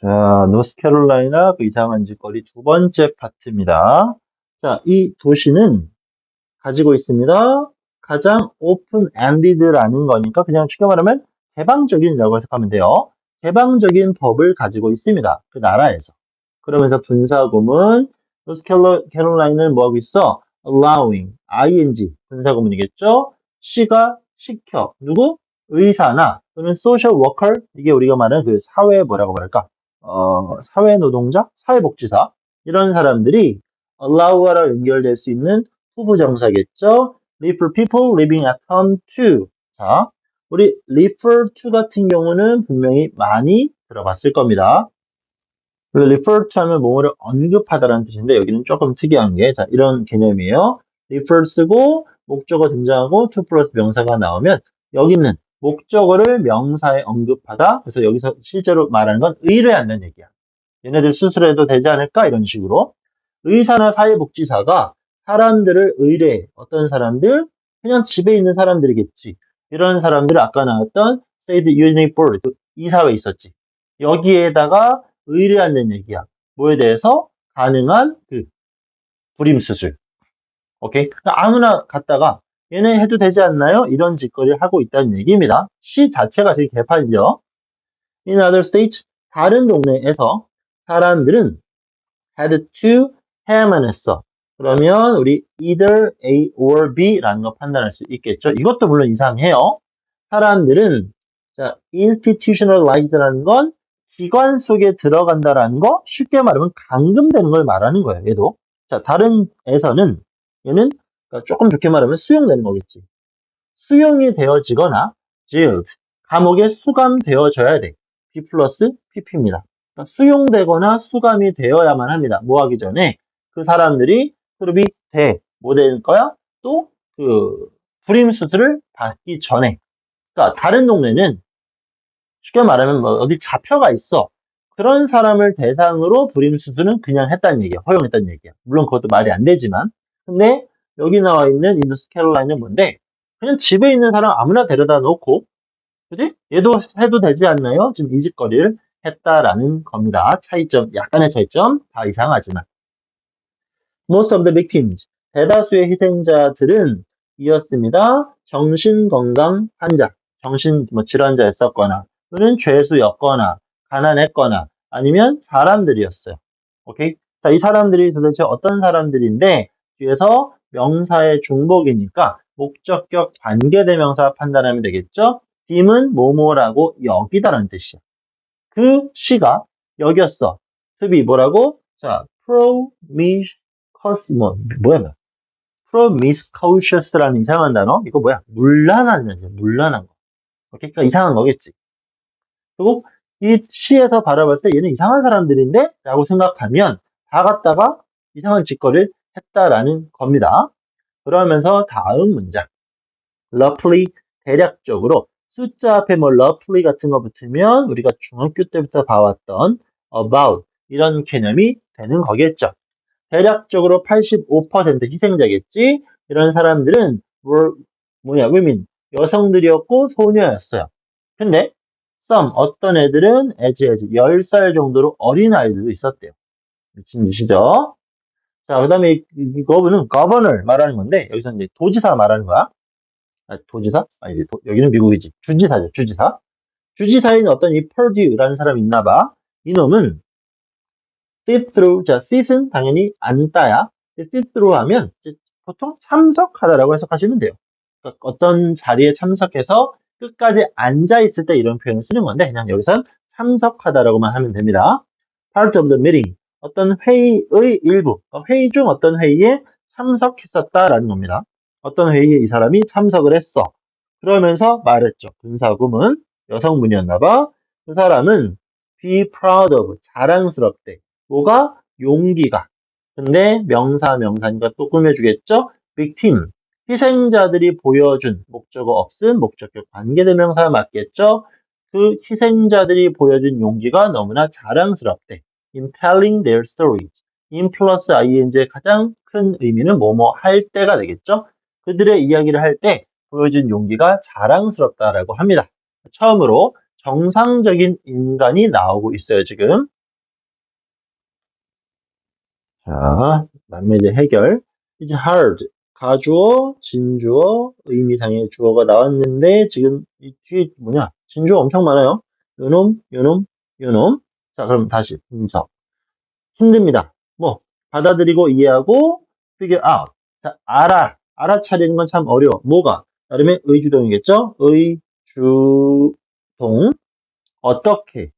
자, 노스캐롤라이나 그 이상한 짓거리 두 번째 파트입니다. 자, 이 도시는 가지고 있습니다. 가장 오픈엔디드라는 거니까 그냥 쉽게 말하면 개방적인이라고 해석하면 돼요. 개방적인 법을 가지고 있습니다. 그 나라에서. 그러면서 분사구문 노스캐롤라이나는 뭐하고 있어? allowing, ing, 분사구문이겠죠? 시가 시켜. 누구? 의사나 또는 social worker, 이게 우리가 말하는 그 사회 뭐라고 말할까? 사회노동자, 사회복지사 이런 사람들이 allow랑 연결될 수 있는 후부정사겠죠. refer people living at home to. 자, 우리 refer to 같은 경우는 분명히 많이 들어봤을 겁니다. refer to 하면 뭐를 언급하다라는 뜻인데 여기는 조금 특이한 게 자, 이런 개념이에요. refer 쓰고 목적어 등장하고 to 플러스 명사가 나오면 여기는 목적어를 명사에 언급하다. 그래서 여기서 실제로 말하는 건 의뢰한다는 얘기야. 얘네들 수술해도 되지 않을까? 이런 식으로. 의사나 사회복지사가 사람들을 의뢰해. 어떤 사람들? 그냥 집에 있는 사람들이겠지. 이런 사람들을 아까 나왔던 State Unit Board, 그 이사회 있었지. 여기에다가 의뢰한다는 얘기야. 뭐에 대해서? 가능한 그 불임수술. 오케이? 아무나 갔다가 얘네 해도 되지 않나요? 이런 짓거리를 하고 있다는 얘기입니다. 시 자체가 되게 개판이죠. In other states, 다른 동네에서 사람들은 had to 해야만 했어. 그러면 우리 either A or B라는 거 판단할 수 있겠죠. 이것도 물론 이상해요. 사람들은 자, institutionalized라는 건 기관 속에 들어간다라는 거 쉽게 말하면 감금되는 걸 말하는 거예요. 얘도. 자, 다른 에서는 얘는 그러니까 조금 좋게 말하면 수용되는 거겠지. 수용이 되어지거나 jailed, 감옥에 수감되어져야 돼. B 플러스 PP입니다. 그러니까 수용되거나 수감이 되어야만 합니다. 뭐 하기 전에 그 사람들이 수습이 돼. 뭐 될 거야? 또 그 불임 수술을 받기 전에. 그러니까 다른 동네는 쉽게 말하면 뭐 어디 잡혀가 있어. 그런 사람을 대상으로 불임 수술은 그냥 했다는 얘기야. 허용했다는 얘기야. 물론 그것도 말이 안 되지만. 근데 여기 나와 있는 이 노스캐롤라이나는 뭔데? 그냥 집에 있는 사람 아무나 데려다 놓고, 그지? 얘도 해도 되지 않나요? 지금 이 짓거리를 했다라는 겁니다. 차이점, 약간의 차이점, 다 이상하지만. Most of the victims, 대다수의 희생자들은 이었습니다. 정신건강 환자, 정신 질환자였었거나, 또는 죄수였거나, 가난했거나, 아니면 사람들이었어요. 오케이? 자, 이 사람들이 도대체 어떤 사람들인데, 뒤에서 명사의 중복이니까 목적격 관계대명사 판단하면 되겠죠? 빔은 뭐뭐라고 여기다라는 뜻이야. 그 시가 여겼어. to be 뭐라고? 자, 뭐야? promiscuous라는 이상한 단어? 이거 뭐야? 문란하면서 문란한 거. 오케이? 그러니까 이상한 거겠지. 그리고 이 시에서 바라봤을 때 얘는 이상한 사람들인데? 라고 생각하면 다 갖다가 이상한 짓거리를 했다라는 겁니다. 그러면서 다음 문장. roughly, 대략적으로 숫자 앞에 뭐 roughly 같은 거 붙으면 우리가 중학교 때부터 봐왔던 about 이런 개념이 되는 거겠죠. 대략적으로 85% 희생자겠지. 이런 사람들은 women, 여성들이었고 소녀였어요. 근데 some, 어떤 애들은 as 10살 정도로 어린 아이들도 있었대요. 미친 짓이죠. 자, 그 다음에 이거는 governor 말하는 건데 여기서 이제 도지사 말하는 거야. 도지사? 아니지, 여기는 미국이지. 주지사죠, 주지사. 주지사인 어떤 이 퍼듀라는 사람이 있나 봐. 이놈은 sit through, 자, sit은 당연히 앉다야. sit through 하면 보통 참석하다라고 해석하시면 돼요. 그러니까 어떤 자리에 참석해서 끝까지 앉아있을 때 이런 표현을 쓰는 건데 그냥 여기선 참석하다라고만 하면 됩니다. part of the meeting, 어떤 회의의 일부, 회의 중 어떤 회의에 참석했었다라는 겁니다. 어떤 회의에 이 사람이 참석을 했어. 그러면서 말했죠. 분사구문, 여성분이었나봐. 그 사람은 be proud of, 자랑스럽대. 뭐가? 용기가. 근데 명사니까 또 꾸며주겠죠? victim, 희생자들이 보여준 목적어 없음, 목적격 관계대명사 맞겠죠? 그 희생자들이 보여준 용기가 너무나 자랑스럽대. in telling their stories. in 플러스 ing의 가장 큰 의미는 뭐뭐 할 때가 되겠죠? 그들의 이야기를 할 때 보여준 용기가 자랑스럽다라고 합니다. 처음으로 정상적인 인간이 나오고 있어요, 지금. 자, 그다음에 이제 해결. 이제 hard, 가주어, 진주어, 의미상의 주어가 나왔는데 지금 이 뒤에 뭐냐? 진주어 엄청 많아요. 요놈, 요놈, 요놈. 자, 그럼 다시 분석. 힘듭니다. 뭐 받아들이고 이해하고 figure out. 자, 알아차리는 건 참 어려워. 뭐가? 나름의 의주동이겠죠? 의주동. 어떻게?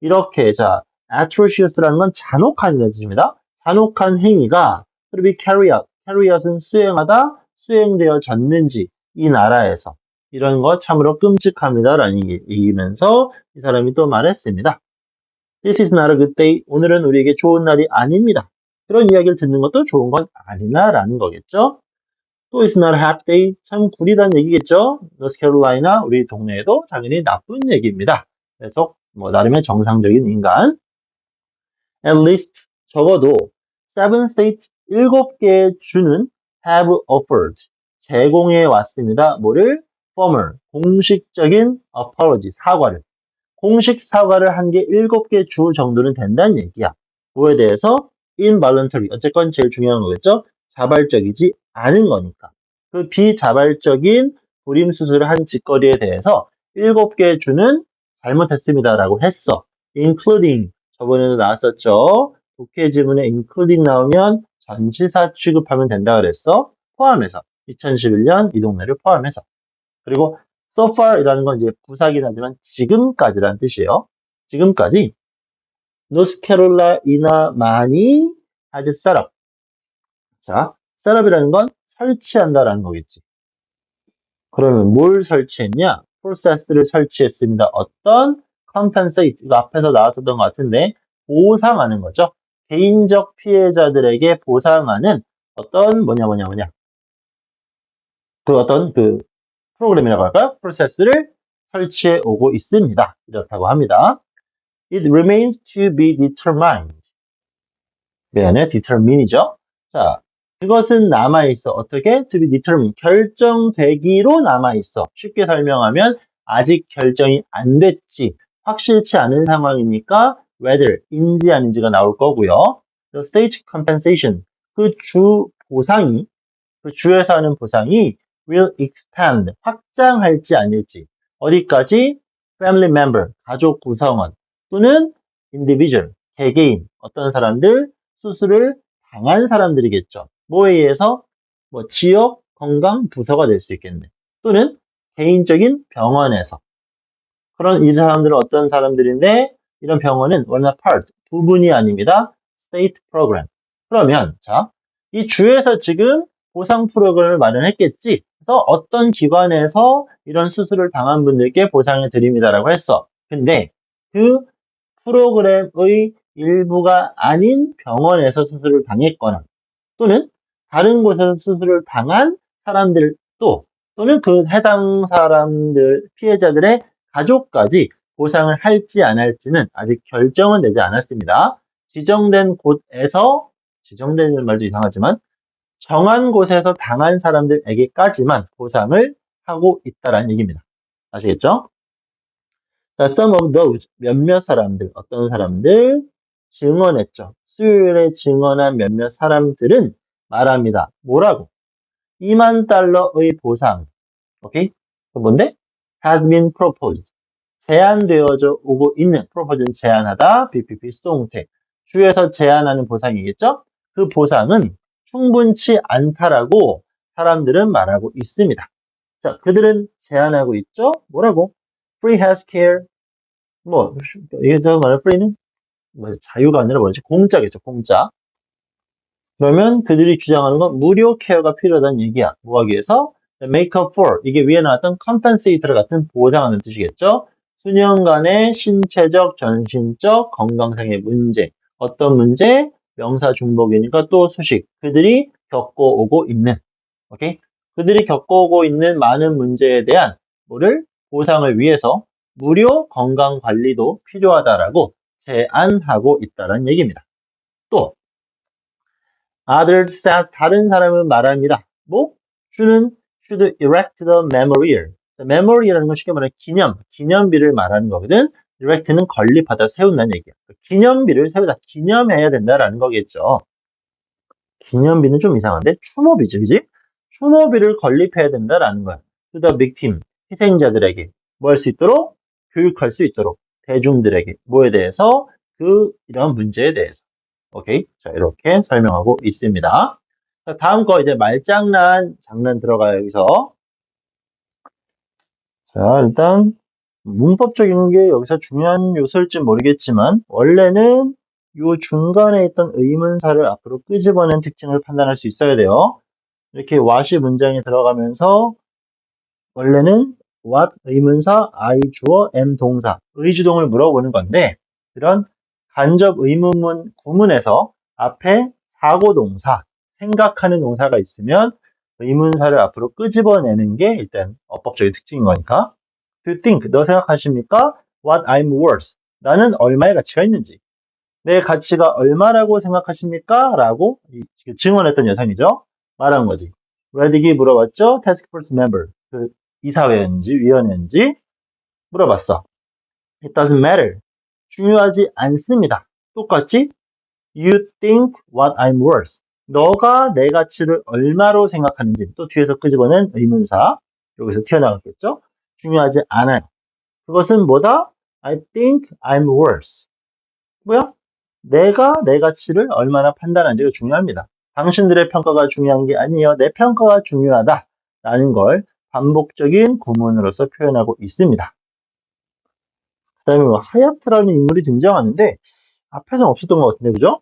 이렇게. 자, atrocious라는 건 잔혹한이라는 뜻입니다. 잔혹한 행위가 to be carry out. carry out은 수행하다, 수행되어졌는지 이 나라에서 이런 거 참으로 끔찍합니다라는 얘기면서 이 사람이 또 말했습니다. This is not a good day. 오늘은 우리에게 좋은 날이 아닙니다. 그런 이야기를 듣는 것도 좋은 건 아니나라는 거겠죠. 또 It's not a happy day. 참 구리다는 얘기겠죠. 노스캐롤라이나 우리 동네에도 당연히 나쁜 얘기입니다. 그래서 뭐 나름의 정상적인 인간. At least 적어도 7 states 7개의 주는 have offered 제공해 왔습니다. 뭐를? formal 공식적인 apology 사과를. 공식 사과를 한 게 7개 주 정도는 된다는 얘기야. 뭐에 대해서? involuntary. 어쨌건 제일 중요한 거겠죠? 자발적이지 않은 거니까. 그 비자발적인 불임 수술을 한 짓거리에 대해서 7개 주는 잘못했습니다라고 했어. including. 저번에도 나왔었죠. 독해 지문에 including 나오면 전치사 취급하면 된다 그랬어. 포함해서. 2011년 이 동네를 포함해서. 그리고 so far이라는 건 이제 부사긴 하지만 지금까지라는 뜻이에요. 지금까지 노스캐롤라이나만이 has set up. 자, set up이라는 건 설치한다라는 거겠지. 그러면 뭘 설치했냐? process를 설치했습니다. 어떤 compensate, 이거 앞에서 나왔었던 것 같은데 보상하는 거죠. 개인적 피해자들에게 보상하는 어떤 뭐냐 그 어떤 그 프로그램이라고 할까요? 프로세스를 설치해 오고 있습니다. 이렇다고 합니다. It remains to be determined. 미안해, determine이죠. 자, 그것은 남아있어. 어떻게? To be determined. 결정되기로 남아있어. 쉽게 설명하면 아직 결정이 안 됐지. 확실치 않은 상황이니까 whether, 인지 아닌지가 나올 거고요. The state compensation. 그 주 보상이, 그 주에서 하는 보상이 will expand, 확장할지 아닐지. 어디까지? family member, 가족 구성원 또는 individual, 개개인, 어떤 사람들, 수술을 당한 사람들이겠죠. 뭐에 의해서? 뭐 지역 건강 부서가 될 수 있겠네. 또는 개인적인 병원에서. 그런 이 사람들은 어떤 사람들인데 이런 병원은 one part, 부분이 아닙니다. state program. 그러면 자, 이 주에서 지금 보상 프로그램을 마련했겠지. 그래서 어떤 기관에서 이런 수술을 당한 분들께 보상을 드립니다라고 했어. 근데 그 프로그램의 일부가 아닌 병원에서 수술을 당했거나 또는 다른 곳에서 수술을 당한 사람들도 또는 그 해당 사람들, 피해자들의 가족까지 보상을 할지 안 할지는 아직 결정은 되지 않았습니다. 지정된 곳에서, 지정된 말도 이상하지만 정한 곳에서 당한 사람들에게까지만 보상을 하고 있다는 얘기입니다. 아시겠죠? 자, some of those, 몇몇 사람들, 어떤 사람들 증언했죠. 수요일에 증언한 몇몇 사람들은 말합니다. 뭐라고? 2만 달러의 보상, 오케이? 그 뭔데? has been proposed. 제안되어져 오고 있는, propose는 제안하다, BPP 수동태. 주에서 제안하는 보상이겠죠? 그 보상은 충분치 않다라고 사람들은 말하고 있습니다. 자, 그들은 제안하고 있죠? 뭐라고? free healthcare. 뭐, 이게 저 말하는 free는 뭐 자유가 아니라 뭐지? 공짜겠죠, 공짜. 그러면 그들이 주장하는 건 무료 케어가 필요하다는 얘기야. 뭐 하기 위해서? make up for. 이게 위에 나왔던 compensator 같은 보상하는 뜻이겠죠. 수년간의 신체적, 전신적, 건강상의 문제. 어떤 문제? 명사 중복이니까 또 수식. 그들이 겪어오고 있는. 오케이? 그들이 겪어오고 있는 많은 문제에 대한 뭐를? 보상을 위해서 무료 건강 관리도 필요하다라고 제안하고 있다는 얘기입니다. 또 others said, 다른 사람은 말합니다. 뭐? 주는 should erect the memorial. memory라는 건 쉽게 말하면 기념비를 말하는 거거든. direct는 건립하다, 세운다는 얘기야. 기념비를 세우다, 기념해야 된다라는 거겠죠. 기념비는 좀 이상한데? 추모비지, 그지? 추모비를 건립해야 된다라는 거야. To the victim, 희생자들에게 뭐 할 수 있도록? 교육할 수 있도록 대중들에게 뭐에 대해서? 이런 문제에 대해서. 오케이? 자, 이렇게 설명하고 있습니다. 자, 다음 거 이제 장난 들어가요, 여기서. 자, 일단 문법적인 게 여기서 중요한 요소일지 모르겠지만 원래는 요 중간에 있던 의문사를 앞으로 끄집어낸 특징을 판단할 수 있어야 돼요. 이렇게 what이 문장에 들어가면서 원래는 what 의문사, I 주어, am 동사, 의주동을 물어보는 건데 이런 간접 의문문 구문에서 앞에 사고동사, 생각하는 동사가 있으면 의문사를 앞으로 끄집어내는 게 일단 어법적인 특징인 거니까. Do you think, 너 생각하십니까? What I'm worth, 나는 얼마의 가치가 있는지. 내 가치가 얼마라고 생각하십니까? 라고 증언했던 여성이죠. 말한 거지. 레딕이 물어봤죠. 태스크포스 멤버, 이사회인지 위원회인지 물어봤어. It doesn't matter. 중요하지 않습니다. 똑같이 You think what I'm worth. 너가 내 가치를 얼마로 생각하는지 또 뒤에서 끄집어낸 의문사 여기서 튀어나갔겠죠. 중요하지 않아요. 그것은 뭐다? I think I'm worth. 뭐야? 내가 내 가치를 얼마나 판단하는지가 중요합니다. 당신들의 평가가 중요한 게 아니에요. 내 평가가 중요하다. 라는 걸 반복적인 구문으로서 표현하고 있습니다. 그 다음에 하얏트라는 인물이 등장하는데 앞에서는 없었던 것 같은데, 그죠?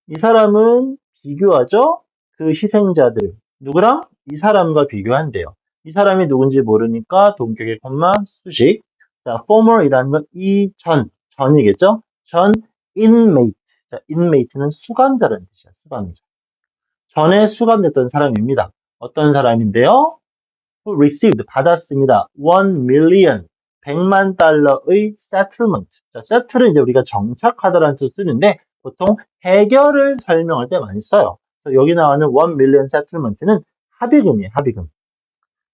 이 사람은 비교하죠? 그 희생자들. 누구랑? 이 사람과 비교한대요. 이 사람이 누군지 모르니까 동격의 콤마 수식. 자, former이라는 건 전이겠죠? 전 inmate. 자, inmate는 수감자라는 뜻이야, 수감자. 전에 수감됐던 사람입니다. 어떤 사람인데요? who received, 받았습니다. 1 million, 100만 달러의 settlement. 자, settle은 이제 우리가 정착하다라는 뜻을 쓰는데 보통 해결을 설명할 때 많이 써요. 그래서 여기 나오는 1 million settlement는 합의금이에요, 합의금.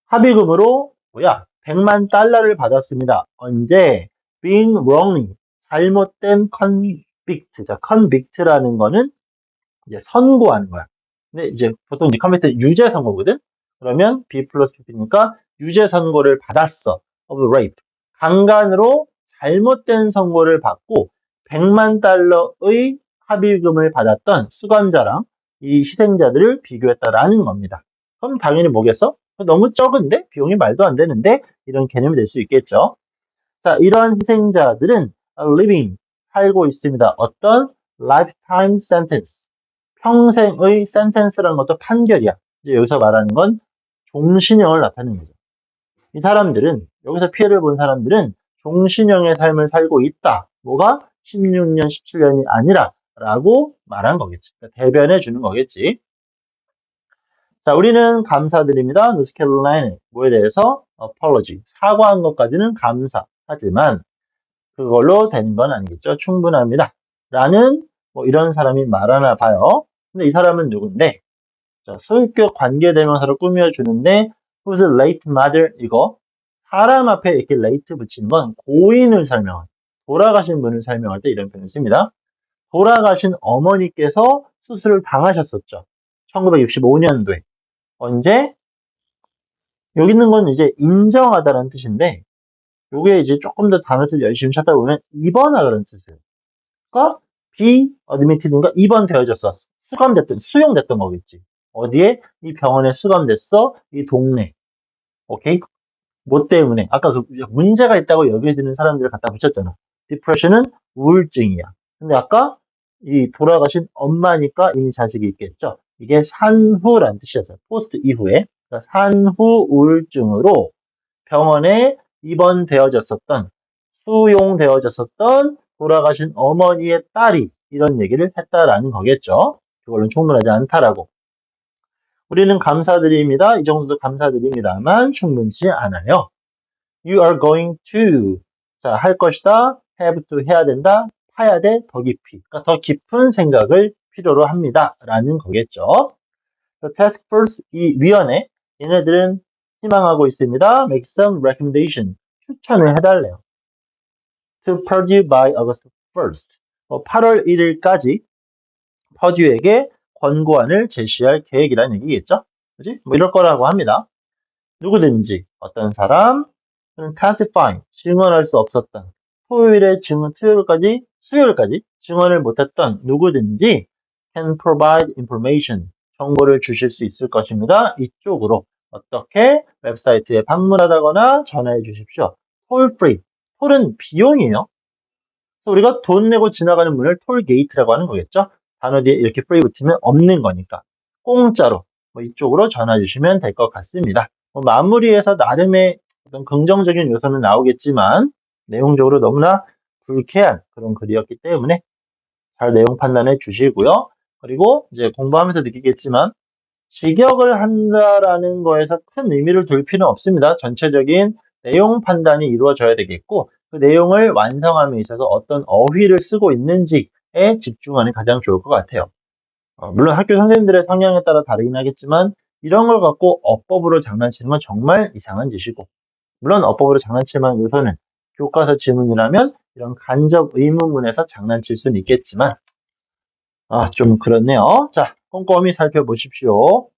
합의금으로 100만 달러를 받았습니다. 언제? being wrongly, 잘못된 convict. 자, convict라는 거는 이제 선고하는 거야. 근데 이제 보통 이제 convict는 유죄 선고거든? 그러면 B 플러스 PP니까 유죄 선고를 받았어. of rape. 강간으로 잘못된 선고를 받고 100만 달러의 합의금을 받았던 수감자랑 이 희생자들을 비교했다라는 겁니다. 그럼 당연히 뭐겠어? 너무 적은데? 비용이 말도 안 되는데? 이런 개념이 될 수 있겠죠. 자, 이런 희생자들은 living, 살고 있습니다. 어떤? lifetime sentence. 평생의 sentence라는 것도 판결이야. 이제 여기서 말하는 건 종신형을 나타내는 거죠. 이 사람들은, 여기서 피해를 본 사람들은 종신형의 삶을 살고 있다. 뭐가? 16년, 17년이 아니라 라고 말한 거겠지. 그러니까 대변해 주는 거겠지. 자, 우리는 감사드립니다. 노스캐롤라이나 뭐에 대해서? apology. 사과한 것까지는 감사. 하지만 그걸로 되는 건 아니겠죠. 충분합니다. 라는 뭐 이런 사람이 말하나 봐요. 근데 이 사람은 누군데? 자, 소유격 관계대명사로 꾸며주는데 who's late mother 이거 사람 앞에 이렇게 late 붙이는 건 고인을 설명한 돌아가신 분을 설명할 때 이런 표현을 씁니다. 돌아가신 어머니께서 수술을 당하셨었죠. 1965년도에. 언제? 여기 있는 건 이제 인정하다라는 뜻인데 요게 이제 조금 더 단어를 열심히 찾다 보면 입원하다는 뜻이에요. 그러니까 be admitted인가 입원되어졌어. 수감됐던, 수용됐던 거겠지. 어디에? 이 병원에 수감됐어. 이 동네. 오케이? 뭐 때문에? 아까 그 문제가 있다고 여겨지는 사람들을 갖다 붙였잖아. 디프레션은 우울증이야. 근데 아까 이 돌아가신 엄마니까 이미 자식이 있겠죠. 이게 산후란 뜻이었어요. 포스트 이후에. 그러니까 산후 우울증으로 병원에 입원되어졌었던, 수용되어졌었던 돌아가신 어머니의 딸이 이런 얘기를 했다라는 거겠죠. 그걸로는 충분하지 않다라고. 우리는 감사드립니다. 이 정도도 감사드립니다만 충분치 않아요. You are going to. 자, 할 것이다. have to 해야 된다. 파야 돼. 더 깊이. 그러니까 더 깊은 생각을 필요로 합니다. 라는 거겠죠. The task force, 이 위원회, 얘네들은 희망하고 있습니다. make some recommendation. 추천을 해달래요. to Purdue by August 1st. 8월 1일까지 퍼듀에게 권고안을 제시할 계획이라는 얘기겠죠? 그지? 뭐 이럴 거라고 합니다. 누구든지 어떤 사람 can't find 증언할 수 없었던 토요일에 증언 수요일까지 증언을 못했던 누구든지 can provide information 정보를 주실 수 있을 것입니다. 이쪽으로 어떻게 웹사이트에 방문하다거나 전화해 주십시오. toll free. 톨은 비용이에요. 우리가 돈 내고 지나가는 문을 톨게이트라고 하는 거겠죠? 단어 뒤에 이렇게 free 붙이면 없는 거니까 공짜로 이쪽으로 전화 주시면 될 것 같습니다. 마무리해서 나름의 어떤 긍정적인 요소는 나오겠지만 내용적으로 너무나 불쾌한 그런 글이었기 때문에 잘 내용 판단해 주시고요. 그리고 이제 공부하면서 느끼겠지만 직역을 한다라는 거에서 큰 의미를 둘 필요는 없습니다. 전체적인 내용 판단이 이루어져야 되겠고 그 내용을 완성함에 있어서 어떤 어휘를 쓰고 있는지에 집중하는 게 가장 좋을 것 같아요. 물론 학교 선생님들의 성향에 따라 다르긴 하겠지만 이런 걸 갖고 어법으로 장난치는 건 정말 이상한 짓이고 물론 어법으로 장난칠 만한 요소는 교과서 지문이라면 이런 간접 의문문에서 장난칠 수는 있겠지만 좀 그렇네요. 자, 꼼꼼히 살펴보십시오.